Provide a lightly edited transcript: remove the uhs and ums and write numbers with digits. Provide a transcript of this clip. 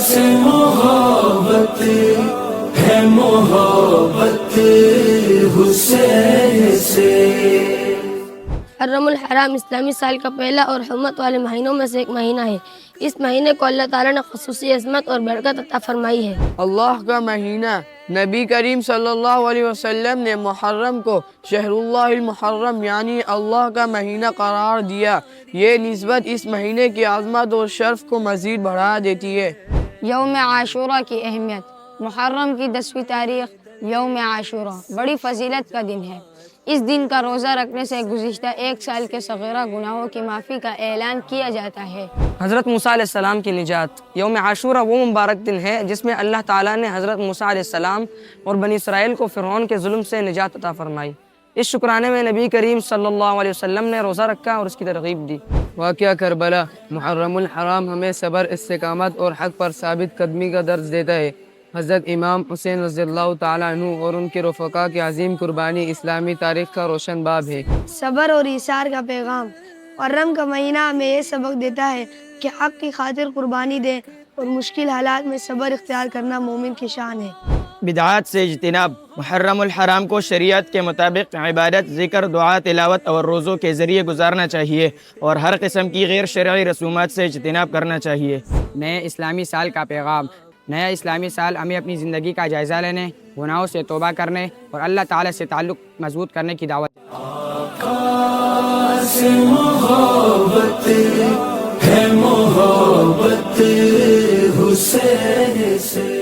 سے محبت ہے، محبت حسین سے۔ محرم الحرام اسلامی سال کا پہلا اور حرمت والے مہینوں میں سے ایک مہینہ ہے۔ اس مہینے کو اللہ تعالیٰ نے خصوصی عظمت اور برکت عطا فرمائی ہے۔ اللہ کا مہینہ، نبی کریم صلی اللہ علیہ وسلم نے محرم کو شہر اللہ المحرم یعنی اللہ کا مہینہ قرار دیا۔ یہ نسبت اس مہینے کی عظمت اور شرف کو مزید بڑھا دیتی ہے۔ یوم عاشورہ کی اہمیت۔ محرم کی 10ویں تاریخ یوم عاشورہ بڑی فضیلت کا دن ہے۔ اس دن کا روزہ رکھنے سے گزشتہ ایک سال کے صغیرہ گناہوں کی معافی کا اعلان کیا جاتا ہے۔ حضرت موسیٰ علیہ السلام کی نجات۔ یوم عاشورہ وہ مبارک دن ہے جس میں اللہ تعالیٰ نے حضرت موسیٰ علیہ السلام اور بنی اسرائیل کو فرعون کے ظلم سے نجات عطا فرمائی۔ اس شکرانے میں نبی کریم صلی اللہ علیہ وسلم نے روزہ رکھا اور اس کی ترغیب دی۔ واقعہ کربلا۔ محرم الحرام ہمیں صبر، استقامت اور حق پر ثابت قدمی کا درس دیتا ہے۔ حضرت امام حسین رضی اللہ تعالیٰ عنہ اور ان کے رفقا کی عظیم قربانی اسلامی تاریخ کا روشن باب ہے۔ صبر اور ایثار کا پیغام۔ محرم کا مہینہ ہمیں یہ سبق دیتا ہے کہ حق کی خاطر قربانی دیں اور مشکل حالات میں صبر اختیار کرنا مومن کی شان ہے۔ بدعات سے اجتناب۔ محرم الحرام کو شریعت کے مطابق عبادت، ذکر، دعا، تلاوت اور روزوں کے ذریعے گزارنا چاہیے اور ہر قسم کی غیر شرعی رسومات سے اجتناب کرنا چاہیے۔ نئے اسلامی سال کا پیغام۔ نیا اسلامی سال ہمیں اپنی زندگی کا جائزہ لینے، گناہوں سے توبہ کرنے اور اللہ تعالیٰ سے تعلق مضبوط کرنے کی دعوت ہے۔ آقا سے محبت ہے، محبت حسین سے۔